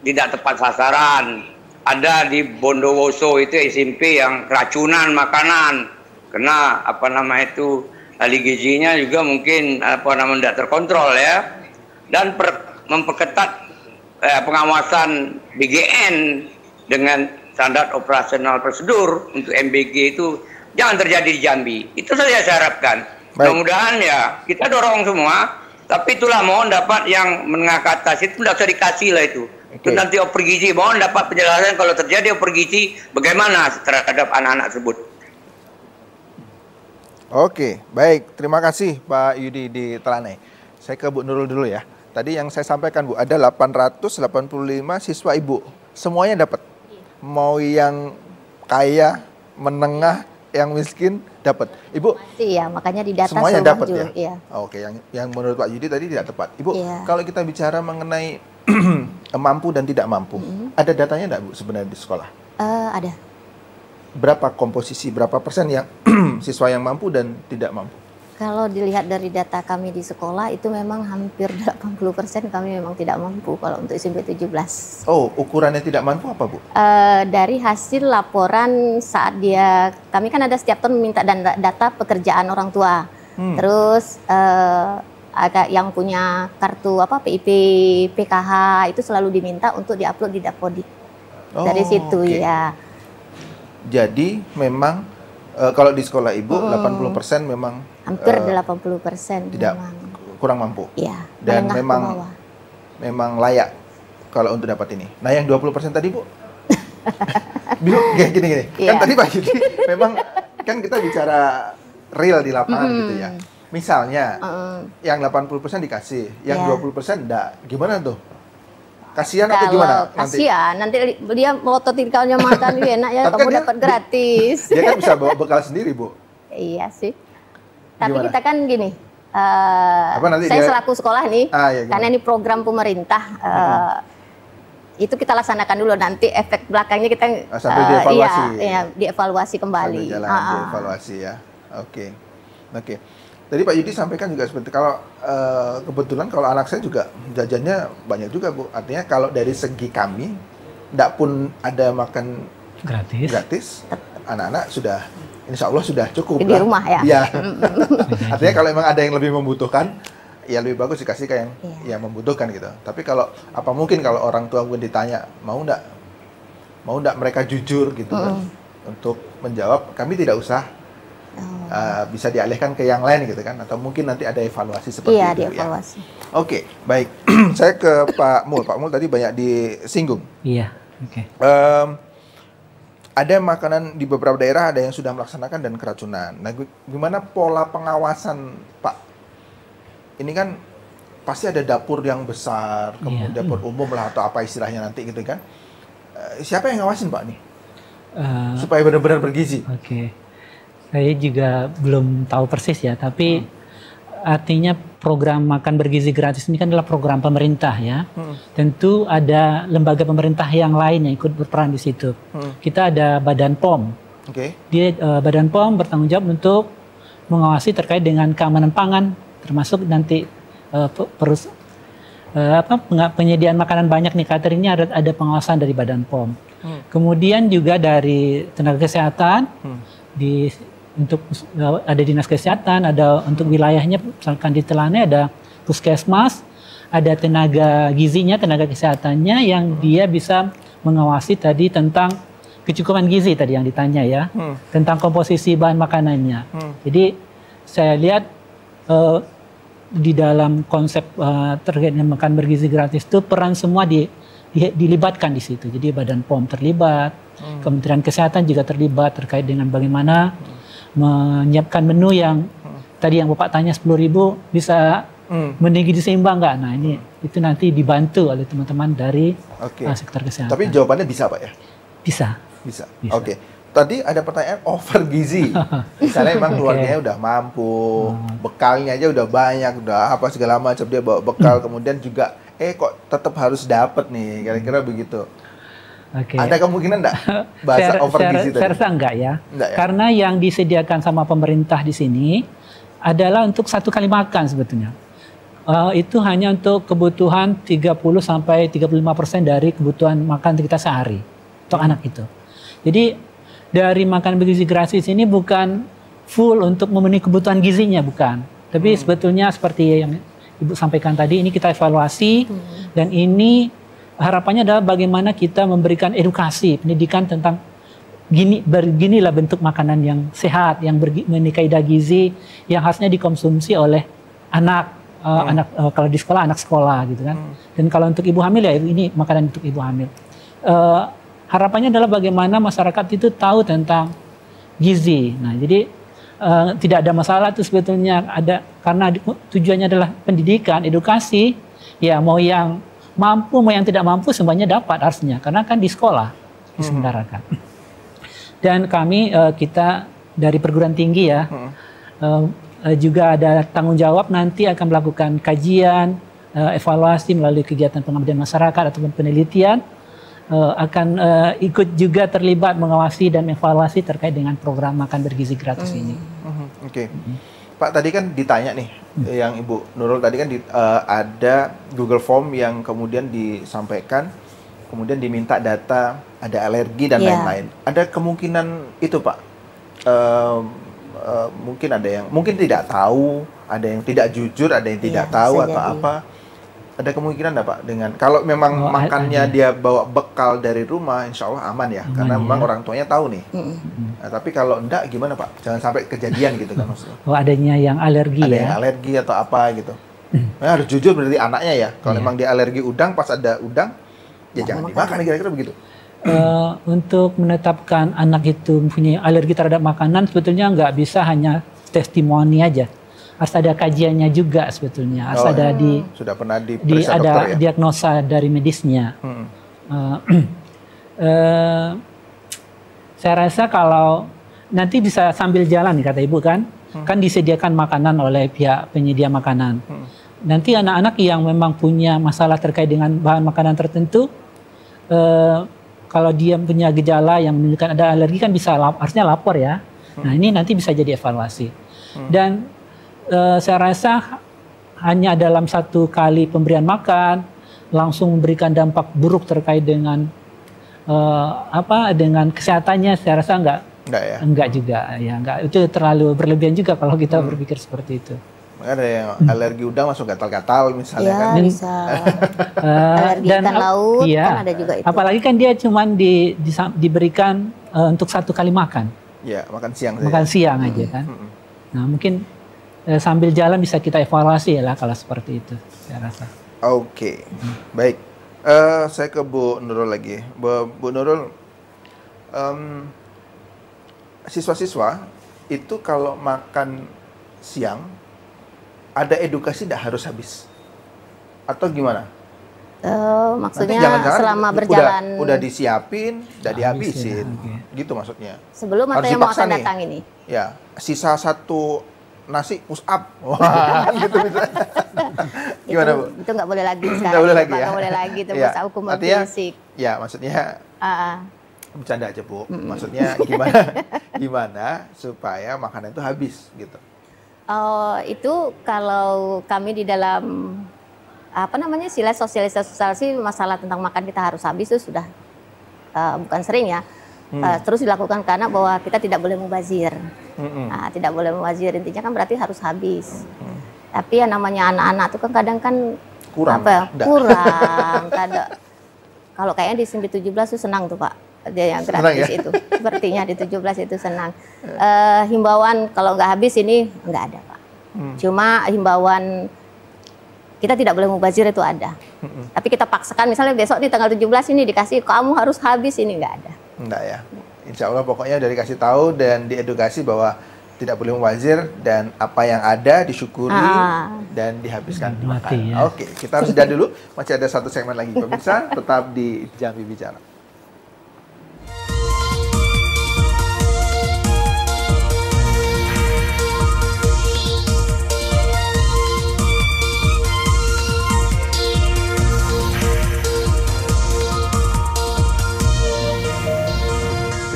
tidak tepat sasaran. Ada di Bondowoso itu SMP yang keracunan makanan karena ahli gizinya juga mungkin tidak terkontrol ya, dan memperketat pengawasan BGN dengan standar operasional prosedur untuk MBG itu jangan terjadi di Jambi. Itu saja saya harapkan. Mudah-mudahan ya kita dorong semua. Tapi itulah mohon dapat yang menengah ke atas itu tidak usah dikasih lah itu. Itu nanti oper gizi, mohon dapat penjelasan kalau terjadi oper gizi bagaimana terhadap anak-anak tersebut. Oke, baik. Terima kasih Pak Yudi di Telanai. Saya ke Bu Nurul dulu ya. Tadi yang saya sampaikan Bu, ada 885 siswa Ibu. Semuanya dapat. Mau yang kaya, menengah, yang miskin dapat. Ibu, iya, makanya di data semuanya dapat ya. Iya. Oke, yang menurut Pak Yudi tadi tidak tepat. Ibu, iya. Kalau kita bicara mengenai mampu dan tidak mampu, ada datanya enggak Bu sebenarnya di sekolah? Ada. Berapa komposisi, berapa persen yang siswa yang mampu dan tidak mampu? Kalau dilihat dari data kami di sekolah itu memang hampir 80% kami memang tidak mampu kalau untuk SMP 17. Oh, ukurannya tidak mampu apa Bu? Dari hasil laporan saat kami kan ada setiap tahun meminta data pekerjaan orang tua. Terus ada yang punya kartu PIP, PKH itu selalu diminta untuk diupload di Dapodik. Dari situ ya. Jadi memang kalau di sekolah Ibu 80% memang hampir 80% tidak memang kurang mampu. Iya. Dan memang layak kalau untuk dapat ini. Nah, yang 20% tadi Bu. Gini. Kan tadi Pak Yudi memang kan kita bicara real di lapangan gitu ya. Misalnya yang 80% dikasih, yang 20% enggak. Gimana tuh? Kasihan atau gimana? Kasihan, nanti dia melotot tikalnya makan enak ya, kamu dapat gratis. Dia kan bisa bawa bekal sendiri, Bu. Iya sih. Tapi kita kan gini, saya selaku sekolah nih, karena ini program pemerintah, itu kita laksanakan dulu, nanti efek belakangnya kita sampai dievaluasi. Dievaluasi kembali. Sambil jalan dievaluasi ya. Oke. Tadi Pak Yudi sampaikan juga seperti kalau kebetulan kalau anak saya juga jajannya banyak juga Bu. Artinya kalau dari segi kami, tidak pun ada makan gratis, anak-anak sudah, insya Allah sudah cukup di rumah ya. Iya. Artinya kalau memang ada yang lebih membutuhkan, ya lebih bagus dikasih ke yang membutuhkan gitu. Tapi kalau apa mungkin kalau orang tua mungkin ditanya mau enggak mereka jujur gitu kan untuk menjawab, kami tidak usah bisa dialihkan ke yang lain gitu kan, atau mungkin nanti ada evaluasi seperti Iya, itu dievaluasi. ya. Oke, baik. Saya ke Pak Mul. Pak Mul tadi banyak disinggung. Iya, oke. Ada makanan di beberapa daerah ada yang sudah melaksanakan dan keracunan. Nah, gimana pola pengawasan, Pak? Ini kan pasti ada dapur yang besar, kemudian dapur umum lah atau apa istilahnya nanti gitu kan. Siapa yang ngawasin, Pak nih? Supaya benar-benar bergizi. Oke. Saya juga belum tahu persis ya, tapi artinya program makan bergizi gratis ini kan adalah program pemerintah ya. Tentu ada lembaga pemerintah yang lain yang ikut berperan di situ. Kita ada Badan POM. Dia Badan POM bertanggung jawab untuk mengawasi terkait dengan keamanan pangan, termasuk nanti penyediaan makanan banyak nih cateringnya ada pengawasan dari Badan POM. Kemudian juga dari tenaga kesehatan untuk ada dinas kesehatan, ada untuk wilayahnya misalkan di Telane ada puskesmas, ada tenaga gizinya, tenaga kesehatannya yang dia bisa mengawasi tadi tentang kecukupan gizi tadi yang ditanya ya, tentang komposisi bahan makanannya. Jadi saya lihat di dalam konsep terkait dengan makan bergizi gratis itu peran semua dilibatkan di situ. Jadi Badan POM terlibat, Kementerian Kesehatan juga terlibat terkait dengan bagaimana menyiapkan menu yang tadi yang Bapak tanya 10.000 bisa menu gizi seimbang nggak? Nah ini itu nanti dibantu oleh teman-teman dari sektor kesehatan. Tapi jawabannya bisa, Pak ya? Bisa. Oke. Tadi ada pertanyaan over gizi. Misalnya memang keluarganya udah mampu, bekalnya aja udah banyak, udah apa segala macam, dia bawa bekal, kemudian juga kok tetap harus dapat nih, kira-kira begitu. Ada kemungkinan enggak bahasa over gizi tadi? Saya rasa enggak ya. Enggak ya. Karena yang disediakan sama pemerintah di sini adalah untuk 1 kali makan sebetulnya. Itu hanya untuk kebutuhan 30-35% dari kebutuhan makan kita sehari untuk anak itu. Jadi dari makan bergizi gratis ini bukan full untuk memenuhi kebutuhan gizinya, bukan. Tapi sebetulnya seperti yang Ibu sampaikan tadi, ini kita evaluasi dan ini harapannya adalah bagaimana kita memberikan edukasi, pendidikan tentang beginilah bentuk makanan yang sehat, yang memiliki kaidah gizi, yang harusnya dikonsumsi oleh anak, kalau di sekolah anak sekolah gitu kan. Dan kalau untuk ibu hamil ya ini makanan untuk ibu hamil. Harapannya adalah bagaimana masyarakat itu tahu tentang gizi. Nah, jadi tidak ada masalah itu sebetulnya karena tujuannya adalah pendidikan, edukasi. Ya mau yang mampu, mau yang tidak mampu semuanya dapat harusnya, karena kan di sekolah diselenggarakan. Dan kami kita dari perguruan tinggi ya juga ada tanggung jawab nanti akan melakukan kajian, evaluasi melalui kegiatan pengabdian masyarakat ataupun penelitian, akan ikut juga terlibat mengawasi dan evaluasi terkait dengan program makan bergizi gratis ini. Pak, tadi kan ditanya nih, yang Ibu Nurul tadi kan ada Google Form yang kemudian disampaikan, kemudian diminta data, ada alergi dan lain-lain. Ada kemungkinan itu, Pak? Mungkin ada yang mungkin tidak tahu, ada yang tidak jujur, ada yang tidak tahu atau apa. Ada kemungkinan enggak, Pak, dengan kalau memang makannya dia bawa bekal dari rumah, insya Allah aman ya, karena memang orang tuanya tahu nih. Nah, tapi kalau enggak gimana, Pak? Jangan sampai kejadian gitu kan maksudnya. Adanya yang alergi ada yang alergi atau apa gitu. Nah, harus jujur berarti anaknya ya. Kalau memang dia alergi udang, pas ada udang, ya jangan dimakan, kira-kira begitu. Untuk menetapkan anak itu mempunyai alergi terhadap makanan sebetulnya nggak bisa hanya testimoni aja. Harus ada kajiannya juga sebetulnya. Harus ada sudah pernah diperiksa dokter ya? Diagnosa dari medisnya. Saya rasa kalau nanti bisa sambil jalan nih kata Ibu kan, kan disediakan makanan oleh pihak penyedia makanan. Nanti anak-anak yang memang punya masalah terkait dengan bahan makanan tertentu, kalau dia punya gejala yang menunjukkan ada alergi kan bisa harusnya lapor ya. Nah ini nanti bisa jadi evaluasi. Dan saya rasa hanya dalam 1 kali pemberian makan langsung memberikan dampak buruk terkait dengan dengan kesehatannya, saya rasa enggak juga ya, itu terlalu berlebihan juga kalau kita berpikir seperti itu. Ada yang alergi udang langsung gatal-gatal misalnya kan. Bisa. Alergi ikan laut kan ada juga itu. Apalagi kan dia cuma diberikan untuk 1 kali makan. Ya, makan siang saja. Makan siang aja kan. Nah mungkin sambil jalan bisa kita evaluasi ya lah kalau seperti itu, saya rasa. Oke, baik. Saya ke Bu Nurul lagi. Bu Nurul, siswa-siswa itu kalau makan siang ada edukasi tidak harus habis atau gimana? Maksudnya jangan-jangan selama berjalan udah disiapin, udah dihabisin, gitu maksudnya. sebelum atau Harus yang mau dipaksa akan nih. datang ini. Ya, sisa satu nasi push up, wah, gitu bisa. Gimana Bu? Itu nggak boleh lagi sekarang. Nggak boleh lagi Pak, ya? nggak boleh lagi itu Iya. bahasa hukum Artinya, fisik. ya maksudnya bercanda aja Bu. Maksudnya gimana supaya makanan itu habis gitu. Itu kalau kami di dalam sila sosialisasi masalah tentang makan kita harus habis itu sudah bukan sering ya. Terus dilakukan karena bahwa kita tidak boleh mubazir. Nah, tidak boleh mubazir intinya kan berarti harus habis. Tapi yang namanya anak-anak itu kan kadang kan Kurang. kurang. Kalau kayaknya di SIMB 17 itu senang tuh Pak. Dia yang Senang gratis ya? itu. Sepertinya di 17 itu senang. Himbauan kalau nggak habis ini nggak ada Pak. Cuma himbauan kita tidak boleh mubazir itu ada. Tapi kita paksakan misalnya besok nih tanggal 17 ini dikasih kamu harus habis ini nggak ada. Enggak ya. Insya Allah pokoknya dari kasih tahu dan diedukasi bahwa tidak boleh mubazir dan apa yang ada disyukuri dan dihabiskan dimakan. Ya. Oke, kita harus jeda dulu. Masih ada satu segmen lagi pemirsa, tetap di Jambi Bicara.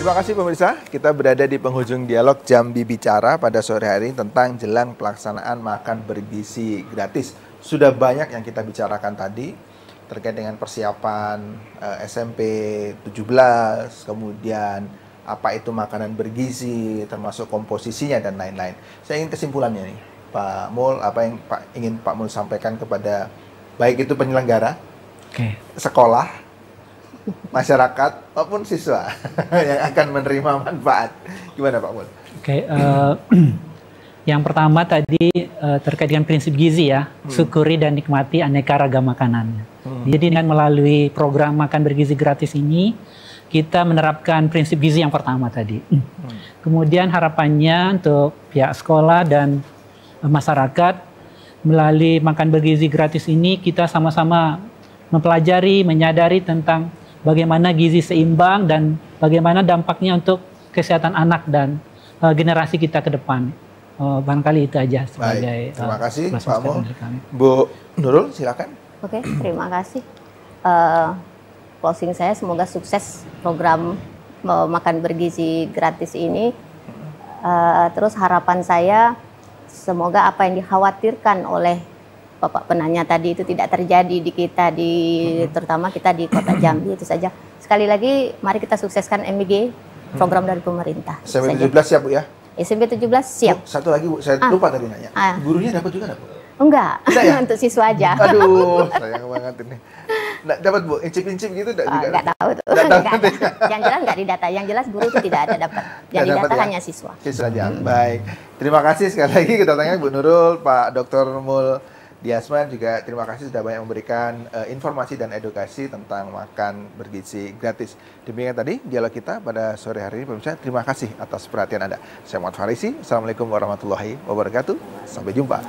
Terima kasih pemirsa, kita berada di penghujung dialog Jambi Bicara pada sore hari ini tentang jelang pelaksanaan makan bergizi gratis. Sudah banyak yang kita bicarakan tadi terkait dengan persiapan SMP 17, kemudian apa itu makanan bergizi, termasuk komposisinya dan lain-lain. Saya ingin kesimpulannya nih, Pak Mul, apa yang ingin Pak Mul sampaikan kepada baik itu penyelenggara, sekolah, masyarakat maupun siswa yang akan menerima manfaat. Gimana Pak Mul? Yang pertama tadi terkait dengan prinsip gizi ya, syukuri dan nikmati aneka ragam makanannya. Jadi dengan melalui program makan bergizi gratis ini, kita menerapkan prinsip gizi yang pertama tadi. Kemudian harapannya untuk pihak sekolah dan masyarakat melalui makan bergizi gratis ini kita sama-sama mempelajari, menyadari tentang bagaimana gizi seimbang dan bagaimana dampaknya untuk kesehatan anak dan generasi kita ke depan. Barangkali itu aja sebagai terima kasih Pak Mul. Bu Nurul silakan. Oke, terima kasih. Closing saya semoga sukses program makan bergizi gratis ini. Terus harapan saya semoga apa yang dikhawatirkan oleh Bapak penanya tadi itu tidak terjadi di kita terutama kita di Kota Jambi itu saja. Sekali lagi mari kita sukseskan MBG program dari pemerintah. SMP 17 siap Bu ya? SMP 17 siap. Bu, satu lagi Bu, saya lupa tadi nanya. Gurunya dapat juga enggak Bu? Enggak, ya? untuk siswa aja. Aduh, sayang banget ini. Nggak dapat Bu, incip-incip gitu enggak juga? Enggak tahu tuh. Yang jelas enggak didata, yang jelas guru itu tidak ada dapat. Yang didata ya? Hanya siswa. Siswa aja. Baik. Terima kasih sekali lagi kedatangan Bu Nurul, Pak Dr. Mul Diasman, juga terima kasih sudah banyak memberikan informasi dan edukasi tentang makan bergizi gratis. Demikian tadi dialog kita pada sore hari ini pemirsa. Terima kasih atas perhatian Anda. Saya Muhammad Farisi. Assalamualaikum warahmatullahi wabarakatuh. Sampai jumpa.